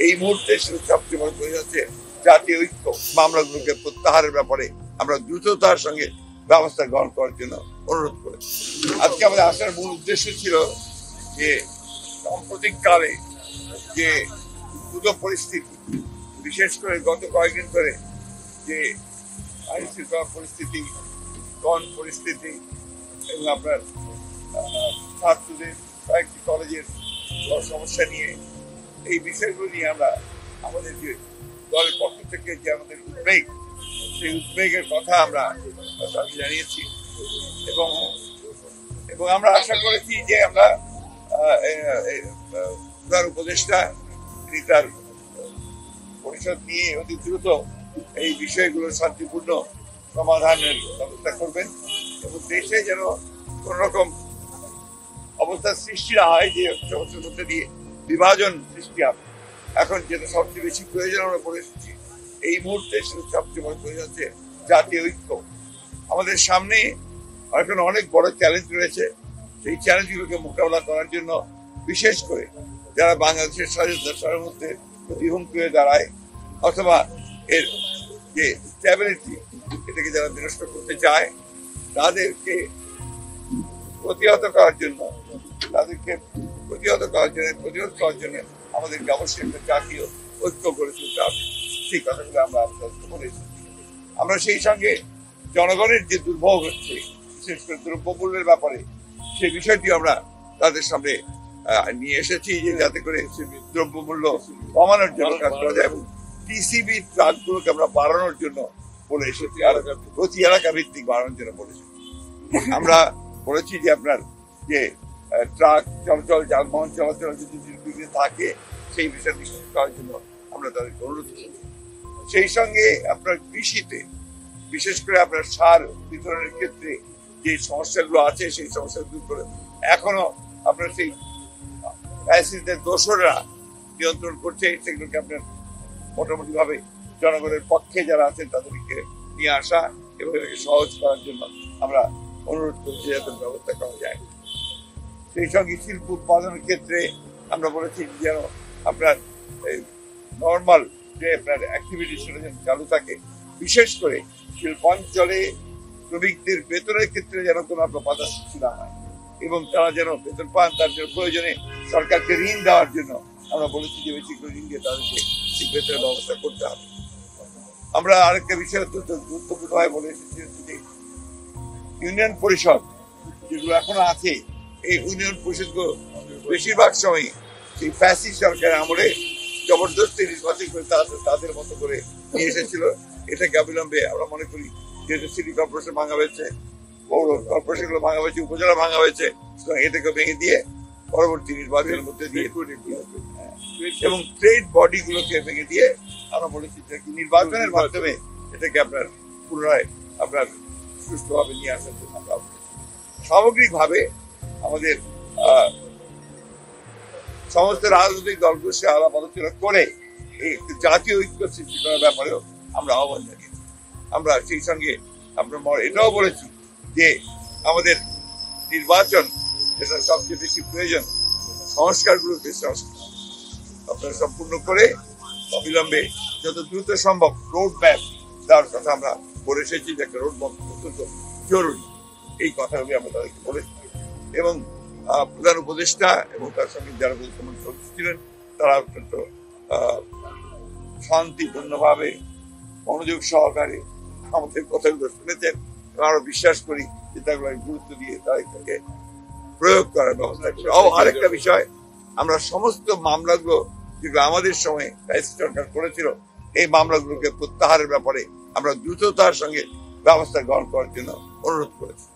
এই মুহূর্তে সবচেয়ে বড় প্রয়োজন হচ্ছে জাতীয় ঐক্য। মামলাগুলোকে প্রত্যাহারের ব্যাপারে আমরা দ্রুততার সঙ্গে ব্যবস্থা গ্রহণ করার জন্য অনুরোধ করেছি। আজকে আমাদের আসার মূল উদ্দেশ্য ছিল যে সাম্প্রতিককালে যে দুটো পরিস্থিতি, বিশেষ করে গত কয়েকদিন ধরে যে আইন শৃঙ্খলা পরিস্থিতি, পরিস্থিতি এবং আপনার ছাত্রদের কয়েকটি কলেজের সমস্যা নিয়ে, এই বিষয়গুলো নিয়ে আমরা আমাদের যে দলের পক্ষ থেকে যে আমাদের উদ্বেগ, সেই উদ্বেগের কথা আমরা জানিয়েছি এবং আমরা আশা করেছি যে আমরা তার উপদেষ্টা তিনি তার পরিষদ নিয়ে অতি দ্রুত এই বিষয়গুলো শান্তিপূর্ণ সমাধানের ব্যবস্থা করবেন এবং দেশে যেন কোন রকম অবস্থার সৃষ্টি না হয় যে সমস্যার মধ্যে দিয়ে বিভাজন সৃষ্টি হবে। এখন যেটা সবচেয়ে বেশি প্রয়োজন আমরা বলে এসেছি, এই মুহূর্তে সবচেয়ে বড় প্রয়োজন হচ্ছে জাতীয় ঐক্য। আমাদের সামনে এখন অনেক বড় চ্যালেঞ্জ রয়েছে। সেই চ্যালেঞ্জগুলোকে মোকাবেলা করার জন্য বিশেষ করে যারা বাংলাদেশের স্বাধীনতা সার্বভৌমত্বের প্রতি হুমকি হয়ে দাঁড়ায় অথবা এর যে স্ট্যাবিলিটি, এটাকে যারা বিনষ্ট করতে চায়, তাদেরকে প্রতিহত করার জন্য প্রতিহত করার জন্য আমাদেরকে অবশ্যই একটা জাতীয় ঐক্য গড়ে তুলতে হবে। সেই কথাগুলো আমরা আপনাদের বলে এসেছি। আমরা সেই সঙ্গে জনগণের যে দুর্ভোগ হচ্ছে, বিশেষ করে দ্রব্যমূল্যের ব্যাপারে, সেই বিষয়টি আমরা তাদের সামনে নিয়ে এসেছি যে যাতে করে দ্রব্যমূল্য কমানোর জন্য কাজ করা যায় এবং টিসিবি ট্রাকগুলোকে আমরা বাড়ানোর জন্য বলে এসেছি, আর প্রতি এলাকা ভিত্তিক বাড়ানোর জন্য বলেছি। আমরা বলেছি যে আপনার যে ট্রাক চলাচল, যানবাহন চলাচল যদি নির্বিঘ্নে থাকে, সেই বিষয় নিশ্চিত করার জন্য আমরা তাদেরকে অনুরোধ করছি। সেই সঙ্গে আপনার কৃষিতে বিশেষ করে আপনার সার বিতরণের ক্ষেত্রে যে সমস্যাগুলো আছে, সেই সমস্যাগুলো দূর করে এখনো আপনার সেই ফ্যাসিস্টদের দোসররা নিয়ন্ত্রণ করছে, সেগুলোকে আপনার মোটামুটি ভাবে জনগণের পক্ষে যারা আছেন তাদেরকে নিয়ে আসা এবং এটাকে সহজ করার জন্য আমরা অনুরোধ করছি যাতে ব্যবস্থা করা যায়। সেই সঙ্গে শিল্প উৎপাদনের ক্ষেত্রে আমরা বলেছি যেন আপনার নর্মাল যে আপনার অ্যাক্টিভিটি সেটা যেন চালু থাকে, বিশেষ করে শিল্পাঞ্চলে শ্রমিকদের বেতনের ক্ষেত্রে যেন কোনো আপনার বাধা সৃষ্টি না হয় এবং তারা যেন বেতন পান, তার জন্য প্রয়োজনে সরকারকে ঋণ দেওয়ার জন্য আমরা বলেছি যে বেশি করে ঋণ দিয়ে তাদেরকে সেই বেতনের ব্যবস্থা করতে হবে। আমরা আরেকটা বিষয় অত্যন্ত গুরুত্বপূর্ণভাবে বলে এসেছি যে ইউনিয়ন পরিষদ যেগুলো এখনো আছে, এই ইউনিয়ন পরিষদগুলো বেশিরভাগ সময় সেই ফ্যাসিস্ট সরকারের আমলে জবরদস্তি নির্বাচন করে তাদের মতো করে নিয়ে এসেছিল। এটাকে অবিলম্বে আমরা মনে করি যেহেতু সিটি কর্পোরেশন ভাঙা হয়েছে, পৌর কর্পোরেশন গুলো ভাঙা হয়েছে, উপজেলা ভাঙা হয়েছে, এটাকে ভেঙে দিয়ে পরবর্তী নির্বাচনের মধ্যে দিয়ে এবং ট্রেড বডি গুলোকে ভেঙে দিয়ে আমরা বলেছি যে নির্বাচনের মাধ্যমে এটাকে আপনার পুনরায় আপনার সুষ্ঠুভাবে নিয়ে আসার জন্য আমরা সামগ্রিকভাবে আমাদের সমস্ত রাজনৈতিক দলগুলোর সাথে আলাপ আলোচনা করে এই জাতীয় ঐক্য সৃষ্টি করার ব্যাপারেও আমরা আহ্বান জানিয়েছি। আমরা সেই সঙ্গে আপনার এটাও বলেছি যে আমাদের নির্বাচন যেটা সবচেয়ে বেশি প্রয়োজন, সংস্কারগুলোকে আপনারা সম্পূর্ণ করে অবিলম্বে যত দ্রুত সম্ভব রোড ম্যাপ দেওয়ার কথা আমরা বলে এসেছি যে একটা রোড ম্যাপ অত্যন্ত জরুরি। এই কথাগুলি আমরা তাদেরকে বলেছি এবং প্রধান উপদেষ্টা এবং তার সঙ্গে যারা সদস্য ছিলেন তারা অত্যন্ত শান্তিপূর্ণভাবে মনোযোগ সহকারে আমাদের কথাগুলো শুনেছেন এবং আমরা বিশ্বাস করি যে তাগুলো গুরুত্ব দিয়ে তাদেরকে প্রয়োগ করার ব্যবস্থা করি। আরেকটা বিষয়, আমরা সমস্ত মামলাগুলো যেগুলো আমাদের সময় সরকার করেছিল, এই মামলাগুলোকে প্রত্যাহারের ব্যাপারে আমরা দ্রুততার সঙ্গে ব্যবস্থা গ্রহণ করার জন্য অনুরোধ করেছি।